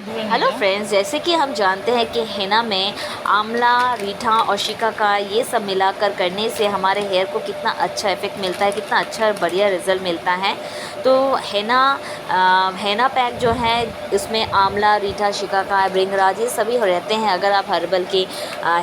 Hello friends, जैसे कि हम जानते हैं कि हेना में आंवला, रीठा और शिकाकाई ये सब मिलाकर करने से हमारे हेयर को कितना अच्छा इफ़ेक्ट मिलता है, कितना अच्छा और बढ़िया रिज़ल्ट मिलता है। तो हेना पैक जो है इसमें आंवला, रीठा, शिकाकाई, भृंगराज ये सभी रहते हैं। अगर आप हर्बल के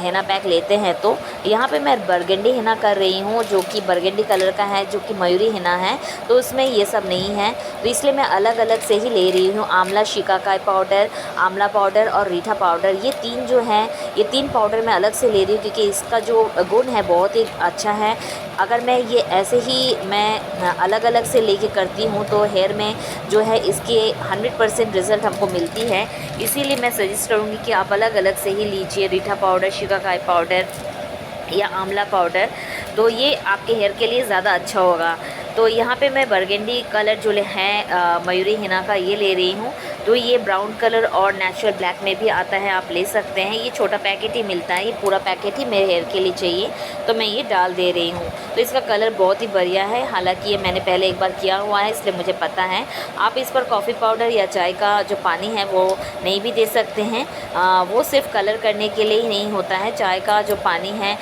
हेना पैक लेते हैं तो यहाँ पे मैं बरगंडी हेना कर रही हूँ, जो कि बरगंडी कलर का है, जो कि मयूरी हेना है। तो उसमें ये सब नहीं है, तो इसलिए मैं अलग अलग से ही ले रही हूँ। आंवला शिकाकाई पाउडर, आंवला पाउडर और रीठा पाउडर, ये तीन जो हैं, ये तीन पाउडर मैं अलग से ले रही हूँ क्योंकि इसका जो गुण है बहुत ही अच्छा है। अगर मैं ये ऐसे ही मैं अलग अलग से लेके करती हूँ तो हेयर में जो है इसके 100% रिज़ल्ट हमको मिलती है। इसीलिए मैं सजेस्ट करूँगी कि आप अलग अलग से ही लीजिए, रीठा पाउडर, शिकाकाई पाउडर या आंवला पाउडर, तो ये आपके हेयर के लिए ज़्यादा अच्छा होगा। तो यहाँ पे मैं बरगंडी कलर जो है मयूरी हिना का ये ले रही हूँ। तो ये ब्राउन कलर और नेचुरल ब्लैक में भी आता है, आप ले सकते हैं। ये छोटा पैकेट ही मिलता है, ये पूरा पैकेट ही मेरे हेयर के लिए चाहिए, तो मैं ये डाल दे रही हूँ। तो इसका कलर बहुत ही बढ़िया है, हालांकि ये मैंने पहले एक बार किया हुआ है इसलिए मुझे पता है। आप इस पर कॉफ़ी पाउडर या चाय का जो पानी है वो नहीं भी दे सकते हैं। वो सिर्फ कलर करने के लिए ही नहीं होता है। चाय का जो पानी है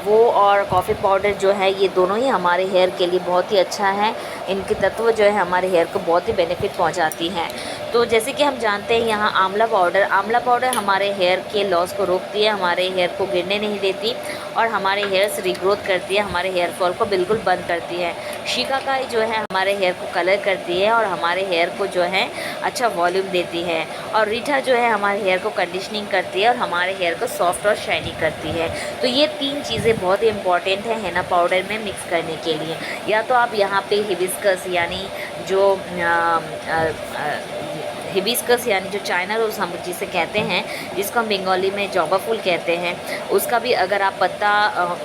वो और कॉफ़ी पाउडर जो है ये दोनों ही हमारे हेयर के लिए बहुत ही अच्छा है। इनके तत्व जो है हमारे हेयर को बहुत ही बेनिफिट पहुंचाती हैं। तो जैसे कि हम जानते हैं यहाँ आंवला पाउडर हमारे हेयर के लॉस को रोकती है, हमारे हेयर को गिरने नहीं देती और हमारे हेयर्स रिग्रोथ करती है, हमारे हेयर फॉल को बिल्कुल बंद करती है। शिकाकाई जो है हमारे हेयर को कलर करती है और हमारे हेयर को जो है अच्छा वॉल्यूम देती है। और रीठा जो है हमारे हेयर को कंडीशनिंग करती है और हमारे हेयर को सॉफ्ट और शाइनी करती है। तो ये तीन चीज़ें बहुत ही इंपॉर्टेंट है हेना पाउडर में मिक्स करने के लिए। या तो आप यहाँ पे हिबिस्कस यानी जो हिबिस्कस यानी जो चाइना रोज़ हम जिसे कहते हैं, जिसको हम बंगाली में जॉबा फूल कहते हैं, उसका भी अगर आप पत्ता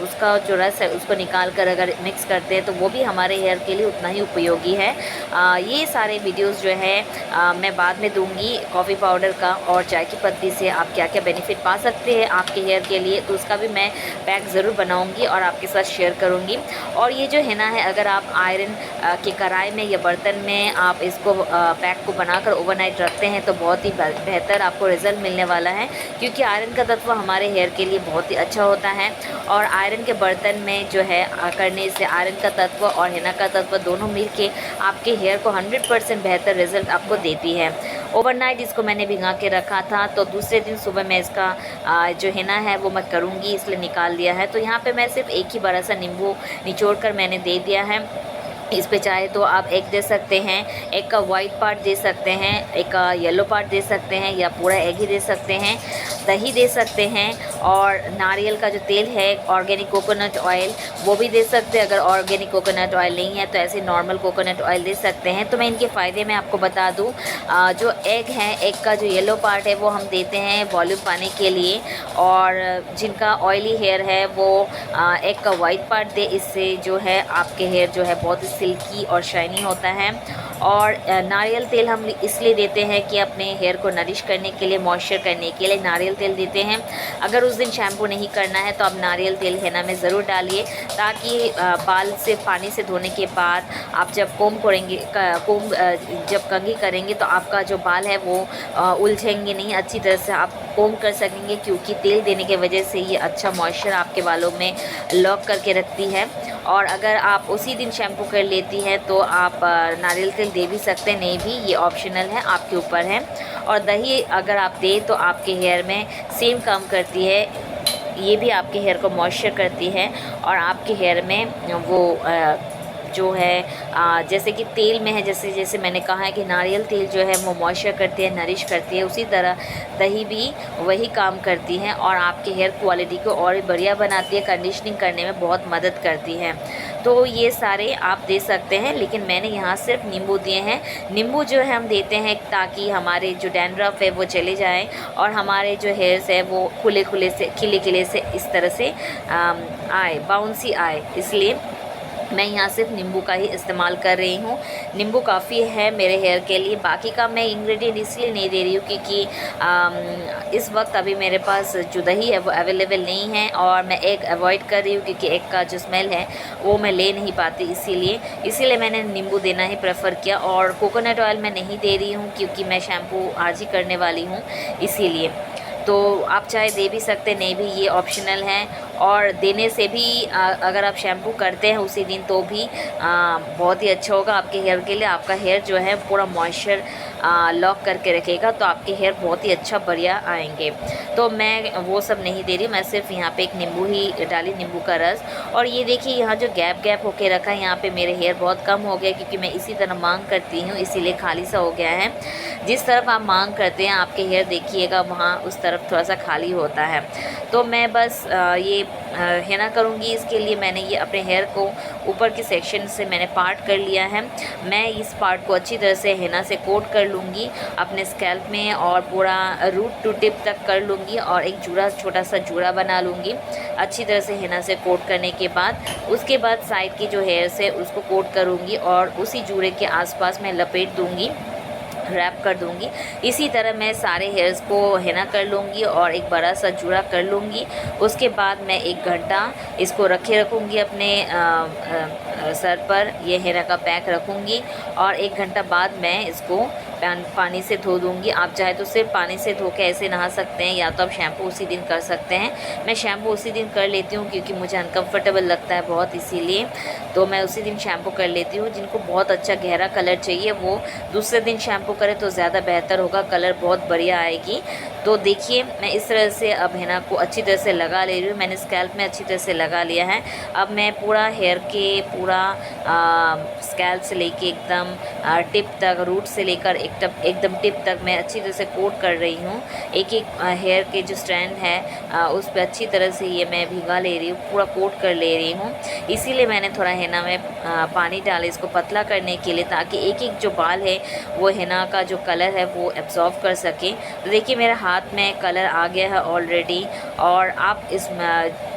उसका जो रस है उसको निकाल कर अगर मिक्स करते हैं तो वो भी हमारे हेयर के लिए उतना ही उपयोगी है। ये सारे वीडियोस जो है मैं बाद में दूंगी, कॉफ़ी पाउडर का और चाय की पत्ती से आप क्या क्या बेनिफिट पा सकते हैं आपके हेयर के लिए, तो उसका भी मैं पैक ज़रूर बनाऊँगी और आपके साथ शेयर करूँगी। और ये जो है ना है, अगर आप आयरन के कढ़ाई में या बर्तन में आप इसको पैक को बनाकर ओवरनाइट रखते हैं तो बहुत ही बेहतर आपको रिज़ल्ट मिलने वाला है, क्योंकि आयरन का तत्व हमारे हेयर के लिए बहुत ही अच्छा होता है। और आयरन के बर्तन में जो है करने से आयरन का तत्व और हेना का तत्व दोनों मिलके आपके हेयर को 100% बेहतर रिज़ल्ट आपको देती है। ओवरनाइट इसको मैंने भिंगा के रखा था, तो दूसरे दिन सुबह मैं इसका जो हेना है वो मैं करूँगी, इसलिए निकाल दिया है। तो यहाँ पे मैं सिर्फ एक ही बड़ा सा नींबू निचोड़ कर मैंने दे दिया है। इस पे चाहे तो आप एग दे सकते हैं, एग का वाइट पार्ट दे सकते हैं, एक का येलो पार्ट दे सकते हैं, या पूरा एग ही दे सकते हैं, दही दे सकते हैं, और नारियल का जो तेल है ऑर्गेनिक कोकोनट ऑयल वो भी दे सकते हैं। अगर ऑर्गेनिक कोकोनट ऑयल नहीं है तो ऐसे नॉर्मल कोकोनट ऑयल दे सकते हैं। तो मैं इनके फ़ायदे में आपको बता दूं, जो एग है, एग का जो येलो पार्ट है वो हम देते हैं वॉल्यूम पाने के लिए, और जिनका ऑयली हेयर है वो एग का वाइट पार्ट दे, इससे जो है आपके हेयर जो है बहुत सिल्की और शाइनी होता है। और नारियल तेल हम इसलिए देते हैं कि अपने हेयर को नरिश करने के लिए, मॉइस्चर करने के लिए नारियल तेल देते हैं। अगर उस दिन शैम्पू नहीं करना है तो आप नारियल तेल हेना में ज़रूर डालिए, ताकि बाल से पानी से धोने के बाद आप जब जब कंघी करेंगे तो आपका जो बाल है वो उलझेंगे नहीं, अच्छी तरह से आप कोम कर सकेंगे, क्योंकि तेल देने की वजह से ये अच्छा मॉइस्चर आपके बालों में लॉक करके रखती है। और अगर आप उसी दिन शैम्पू कर लेती हैं तो आप नारियल तेल दे भी सकते हैं, नहीं भी, ये ऑप्शनल है, आपके ऊपर है। और दही अगर आप दें तो आपके हेयर में सेम काम करती है, ये भी आपके हेयर को मॉइस्चर करती है और आपके हेयर में वो जो है जैसे कि तेल में है, जैसे जैसे मैंने कहा है कि नारियल तेल जो है वो मॉइस्चर करती है, नरिश करती है, उसी तरह दही भी वही काम करती है और आपके हेयर क्वालिटी को और बढ़िया बनाती है, कंडीशनिंग करने में बहुत मदद करती है। तो ये सारे आप दे सकते हैं, लेकिन मैंने यहाँ सिर्फ नींबू दिए हैं। नींबू जो है हम देते हैं ताकि हमारे जो डैंड्रफ है वो चले जाए और हमारे जो हेयर्स है वो खिले खिले से इस तरह से आए, बाउंसी आए, इसलिए मैं यहाँ सिर्फ नींबू का ही इस्तेमाल कर रही हूँ। नींबू काफ़ी है मेरे हेयर के लिए। बाकी का मैं इंग्रेडिएंट इसलिए नहीं दे रही हूँ क्योंकि इस वक्त अभी मेरे पास जो दही है वो अवेलेबल नहीं है, और मैं एग अवॉइड कर रही हूँ क्योंकि एग का जो स्मेल है वो मैं ले नहीं पाती, इसीलिए मैंने नींबू देना ही प्रेफर किया। और कोकोनट ऑयल मैं नहीं दे रही हूँ क्योंकि मैं शैम्पू आज ही करने वाली हूँ, इसीलिए। तो आप चाहे दे भी सकते, नहीं भी, ये ऑप्शनल है। और देने से भी अगर आप शैम्पू करते हैं उसी दिन तो भी बहुत ही अच्छा होगा आपके हेयर के लिए। आपका हेयर जो है पूरा मॉइस्चर लॉक करके रखेगा, तो आपके हेयर बहुत ही अच्छा बढ़िया आएंगे। तो मैं वो सब नहीं दे रही, मैं सिर्फ यहाँ पे एक नींबू ही डाली, नींबू का रस। और ये देखिए यहाँ जो गैप होके रखा है, यहाँ पे मेरे हेयर बहुत कम हो गया क्योंकि मैं इसी तरह मांग करती हूँ, इसीलिए खाली सा हो गया है। जिस तरफ आप मांग करते हैं आपके हेयर देखिएगा वहाँ उस तरफ थोड़ा सा खाली होता है। तो मैं बस ये हेना करूँगी। इसके लिए मैंने ये अपने हेयर को ऊपर के सेक्शन से मैंने पार्ट कर लिया है। मैं इस पार्ट को अच्छी तरह से हेना से कोट कर लूँगी अपने स्कैल्प में, और पूरा रूट टू टिप तक कर लूँगी, और एक जूड़ा, छोटा सा जूड़ा बना लूँगी अच्छी तरह से हेना से कोट करने के बाद। उसके बाद साइड की जो हेयर्स है उसको कोट करूँगी और उसी जूड़े के आसपास मैं लपेट दूँगी, रैप कर दूँगी। इसी तरह मैं सारे हेयर्स को हेना कर लूँगी और एक बड़ा सा जूड़ा कर लूँगी। उसके बाद मैं 1 घंटा इसको रखूँगी अपने सर पर, ये हेना का पैक रखूँगी, और 1 घंटा बाद मैं इसको पानी से धो दूँगी। आप चाहे तो सिर्फ पानी से धो के ऐसे नहा सकते हैं, या तो आप शैम्पू उसी दिन कर सकते हैं। मैं शैम्पू उसी दिन कर लेती हूँ क्योंकि मुझे अनकम्फर्टेबल लगता है बहुत, इसीलिए तो मैं उसी दिन शैम्पू कर लेती हूँ। जिनको बहुत अच्छा गहरा कलर चाहिए वो दूसरे दिन शैम्पू करें तो ज़्यादा बेहतर होगा, कलर बहुत बढ़िया आएगी। तो देखिए मैं इस तरह से अब हेना को अच्छी तरह से लगा ले रही हूँ। मैंने स्कैल्प में अच्छी तरह से लगा लिया है। अब मैं पूरा हेयर के पूरा स्कैल्प से लेके एकदम टिप तक, रूट से लेकर एकदम टिप तक मैं अच्छी तरह से कोट कर रही हूँ। एक हेयर के जो स्ट्रैंड है उस पर अच्छी तरह से ये मैं भिगा ले रही हूँ, पूरा कोट कर ले रही हूँ। इसीलिए मैंने थोड़ा हेना में पानी डाले इसको पतला करने के लिए, ताकि एक जो बाल है वो हेना का जो कलर है वो एब्जॉर्व कर सके। तो देखिए मेरे हाथ में कलर आ गया है ऑलरेडी। और आप इस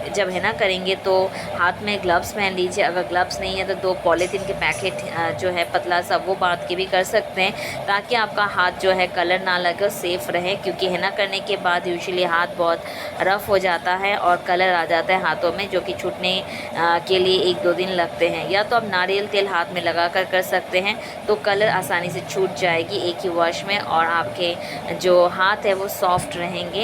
जब हेना करेंगे तो हाथ में ग्लव्स पहन लीजिए। अगर ग्लव्स नहीं है तो 2 पॉलीथीन के पैकेट जो है पतला सा वो बांध के भी कर सकते हैं, ताकि आपका हाथ जो है कलर ना लगे, सेफ़ रहे। क्योंकि हेना करने के बाद यूजुअली हाथ बहुत रफ़ हो जाता है और कलर आ जाता है हाथों में, जो कि छूटने के लिए 1-2 दिन लगते हैं। या तो आप नारियल तेल हाथ में लगा कर सकते हैं तो कलर आसानी से छूट जाएगी एक ही वॉश में, और आपके जो हाथ है वो सॉफ्ट रहेंगे,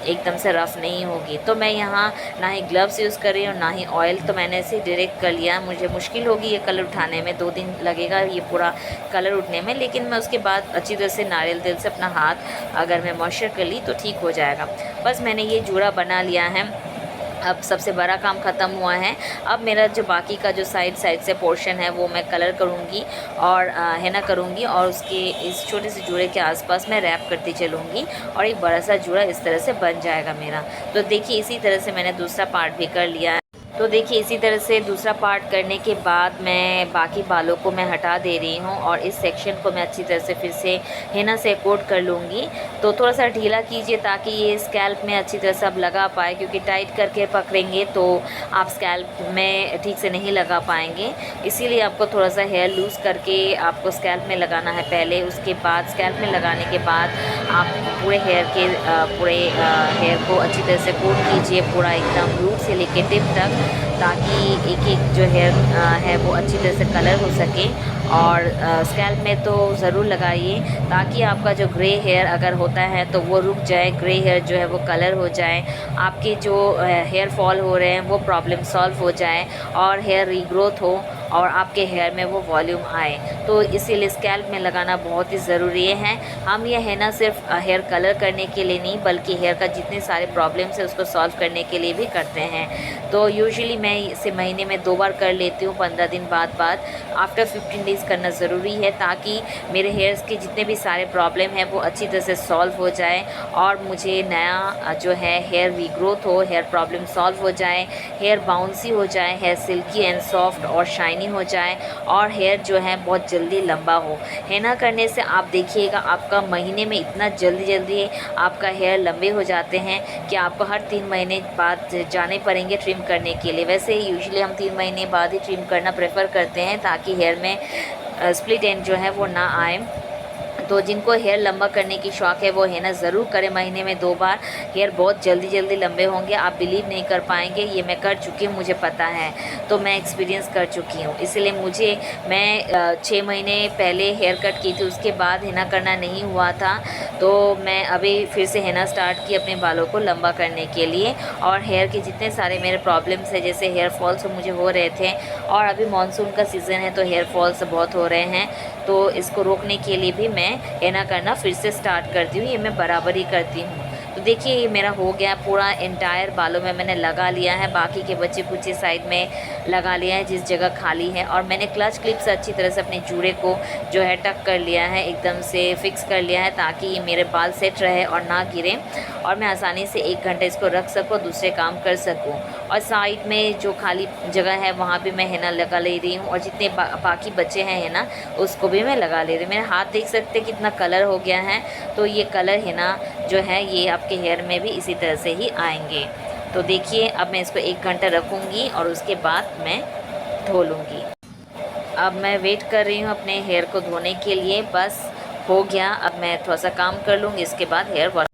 एकदम से रफ़ नहीं होगी। तो मैं यहाँ ना ही ग्लव्स यूज़ कर रही हूँ ना ही ऑयल, तो मैंने इसे डायरेक्ट कर लिया। मुझे मुश्किल होगी ये कलर उठाने में, 2 दिन लगेगा ये पूरा कलर उठने में, लेकिन मैं उसके बाद अच्छी तरह से नारियल तेल से अपना हाथ अगर मैं मॉइस्चर कर ली तो ठीक हो जाएगा। बस मैंने ये जूड़ा बना लिया है। अब सबसे बड़ा काम ख़त्म हुआ है। अब मेरा जो बाकी का जो साइड से पोर्शन है वो मैं कलर करूँगी और हेना करूँगी, और उसके इस छोटे से जूड़े के आसपास मैं रैप करती चलूँगी, और एक बड़ा सा जूड़ा इस तरह से बन जाएगा मेरा। तो देखिए इसी तरह से मैंने दूसरा पार्ट भी कर लिया है। तो देखिए इसी तरह से दूसरा पार्ट करने के बाद मैं बाकी बालों को मैं हटा दे रही हूँ, और इस सेक्शन को मैं अच्छी तरह से फिर से हेना से कोट कर लूँगी। तो थोड़ा सा ढीला कीजिए ताकि ये स्कैल्प में अच्छी तरह से अब लगा पाए, क्योंकि टाइट करके पकड़ेंगे तो आप स्कैल्प में ठीक से नहीं लगा पाएंगे। इसीलिए आपको थोड़ा सा हेयर लूज़ करके आपको स्कैल्प में लगाना है पहले। उसके बाद स्कैल्प में लगाने के बाद आप पूरे हेयर को अच्छी तरह से कोट कीजिए, पूरा एकदम रूट से लेके टिप तक, ताकि एक जो हेयर है वो अच्छी तरह से कलर हो सके। और स्कैल्प में तो ज़रूर लगाइए ताकि आपका जो ग्रे हेयर अगर होता है तो वो रुक जाए, ग्रे हेयर जो है वो कलर हो जाए, आपके जो हेयर फॉल हो रहे हैं वो प्रॉब्लम सॉल्व हो जाए, और हेयर रीग्रोथ हो, और आपके हेयर में वो वॉल्यूम आए। तो इसीलिए स्कैल्प में लगाना बहुत ही ज़रूरी है। हम ये हेना सिर्फ हेयर कलर करने के लिए नहीं, बल्कि हेयर का जितने सारे प्रॉब्लम्स है उसको सॉल्व करने के लिए भी करते हैं। तो यूजुअली मैं इसे महीने में 2 बार कर लेती हूँ, 15 दिन बाद आफ्टर 15 डेज़ करना ज़रूरी है, ताकि मेरे हेयर्स के जितने भी सारे प्रॉब्लम हैं वो अच्छी तरह से सॉल्व हो जाए, और मुझे नया जो है हेयर रीग्रोथ हो, हेयर प्रॉब्लम सॉल्व हो जाए, हेयर बाउंसी हो जाए, हेयर सिल्की एंड सॉफ्ट और शाइनी शाइनी हो जाए और हेयर जो है बहुत जल्दी लंबा हो। हैना करने से आप देखिएगा आपका महीने में इतना जल्दी आपका हेयर लंबे हो जाते हैं कि आपको हर 3 महीने बाद जाने पड़ेंगे ट्रिम करने के लिए। वैसे यूजुअली हम 3 महीने बाद ही ट्रिम करना प्रेफर करते हैं ताकि हेयर में स्प्लिट एंड जो है वो ना आए। तो जिनको हेयर लंबा करने की शौक़ है वो हैना ज़रूर करें महीने में 2 बार। हेयर बहुत जल्दी लंबे होंगे, आप बिलीव नहीं कर पाएंगे। ये मैं कर चुकी हूँ, मुझे पता है, तो मैं एक्सपीरियंस कर चुकी हूँ। इसलिए मैं 6 महीने पहले हेयर कट की थी, उसके बाद हैना करना नहीं हुआ था, तो मैं अभी फिर से हैना स्टार्ट की अपने बालों को लंबा करने के लिए। और हेयर के जितने सारे मेरे प्रॉब्लम्स है, जैसे हेयर फॉल्स मुझे हो रहे थे और अभी मानसून का सीज़न है तो हेयर फॉल्स बहुत हो रहे हैं, तो इसको रोकने के लिए भी मैं हैना करना फिर से स्टार्ट करती हूँ। ये मैं बराबर ही करती हूँ। तो देखिए ये मेरा हो गया पूरा एंटायर बालों में मैंने लगा लिया है, बाकी के बचे कुछ साइड में लगा लिया है जिस जगह खाली है। और मैंने क्लच क्लिप से अच्छी तरह से अपने जूड़े को जो है टक कर लिया है, एकदम से फिक्स कर लिया है ताकि ये मेरे बाल सेट रहे और ना गिरे और मैं आसानी से 1 घंटे इसको रख सकूँ, दूसरे काम कर सकूँ। और साइड में जो खाली जगह है वहाँ भी मैं हैना लगा ले रही हूँ और जितने बाकी बचे हैं हैना उसको भी मैं लगा ले रही हूँ। मेरे हाथ देख सकते हैं कितना कलर हो गया है, तो ये कलर हैना जो है ये आपके हेयर में भी इसी तरह से ही आएंगे। तो देखिए अब मैं इसको 1 घंटा रखूँगी और उसके बाद मैं धो लूँगी। अब मैं वेट कर रही हूँ अपने हेयर को धोने के लिए, बस हो गया। अब मैं थोड़ा सा काम कर लूँगी, इसके बाद हेयर वॉश।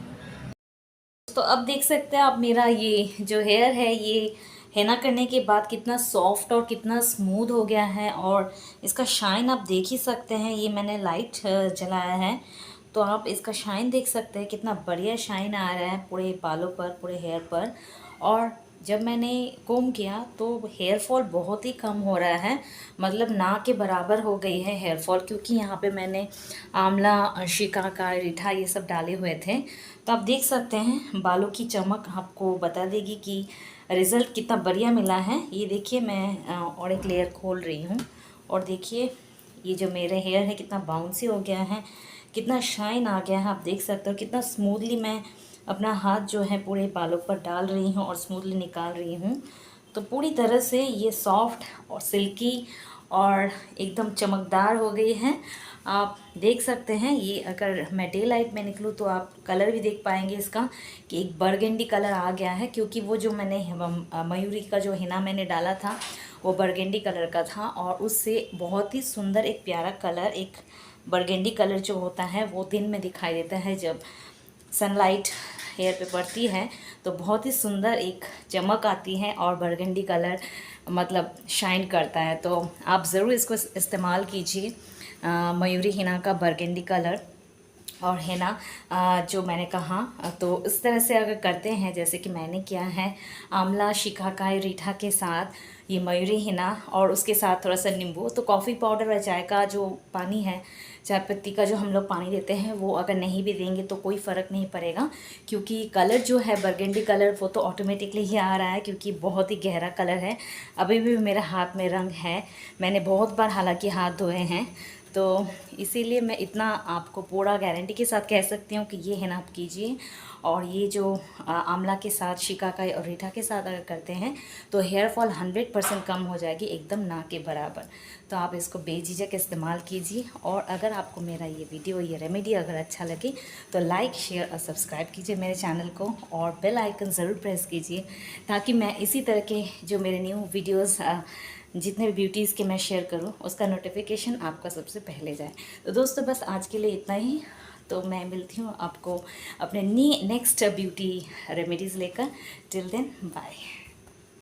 तो अब देख सकते हैं आप मेरा ये जो हेयर है ये हैना करने के बाद कितना सॉफ्ट और कितना स्मूथ हो गया है और इसका शाइन आप देख ही सकते हैं। ये मैंने लाइट जलाया है तो आप इसका शाइन देख सकते हैं, कितना बढ़िया शाइन आ रहा है पूरे बालों पर, पूरे हेयर पर। और जब मैंने कोम किया तो हेयर फॉल बहुत ही कम हो रहा है, मतलब ना के बराबर हो गई है हेयर फॉल, क्योंकि यहाँ पे मैंने आंवला, शिकाकाई, रीठा ये सब डाले हुए थे। तो आप देख सकते हैं बालों की चमक आपको बता देगी कि रिज़ल्ट कितना बढ़िया मिला है। ये देखिए मैं और एक लेयर खोल रही हूँ और देखिए ये जो मेरे हेयर है कितना बाउंसी हो गया है, कितना शाइन आ गया है। आप देख सकते हो कितना स्मूथली मैं अपना हाथ जो है पूरे बालों पर डाल रही हूँ और स्मूथली निकाल रही हूँ। तो पूरी तरह से ये सॉफ्ट और सिल्की और एकदम चमकदार हो गई है। आप देख सकते हैं ये अगर मैं डे लाइट में निकलूँ तो आप कलर भी देख पाएंगे इसका कि एक बरगंडी कलर आ गया है, क्योंकि वो जो मैंने मयूरी का जो हिना मैंने डाला था वो बरगंडी कलर का था और उससे बहुत ही सुंदर एक प्यारा कलर, एक बरगंडी कलर जो होता है वो दिन में दिखाई देता है। जब सनलाइट हेयर पे पड़ती है तो बहुत ही सुंदर एक चमक आती है और बरगंडी कलर मतलब शाइन करता है। तो आप ज़रूर इसको इस्तेमाल कीजिए, मयूरी हिना का बरगंडी कलर और हैना जो मैंने कहा। तो इस तरह से अगर करते हैं जैसे कि मैंने किया है, आंवला, शिकाकाई, रीठा के साथ ये मयूरी हिना और उसके साथ थोड़ा सा नींबू, तो कॉफ़ी पाउडर और चाय का जो पानी है, चाय पत्ती का जो हम लोग पानी देते हैं वो अगर नहीं भी देंगे तो कोई फ़र्क नहीं पड़ेगा, क्योंकि कलर जो है बरगंडी कलर वो तो ऑटोमेटिकली ही आ रहा है, क्योंकि बहुत ही गहरा कलर है। अभी भी मेरा हाथ में रंग है, मैंने बहुत बार हालांकि हाथ धोए हैं, तो इसीलिए मैं इतना आपको पूरा गारंटी के साथ कह सकती हूँ कि ये है ना आप कीजिए। और ये जो आंवला के साथ, शिकाकाई और रीठा के साथ अगर करते हैं तो हेयर फॉल 100% कम हो जाएगी, एकदम ना के बराबर। तो आप इसको बेझिझक इस्तेमाल कीजिए। और अगर आपको मेरा ये वीडियो, ये रेमेडी अगर अच्छा लगे तो लाइक, शेयर और सब्सक्राइब कीजिए मेरे चैनल को और बेल आइकन ज़रूर प्रेस कीजिए, ताकि मैं इसी तरह के जो मेरे न्यू वीडियोज़ जितने भी ब्यूटीज़ के मैं शेयर करूं उसका नोटिफिकेशन आपका सबसे पहले जाए। तो दोस्तों बस आज के लिए इतना ही। तो मैं मिलती हूँ आपको अपने नेक्स्ट ब्यूटी रेमेडीज़ लेकर। Till then bye.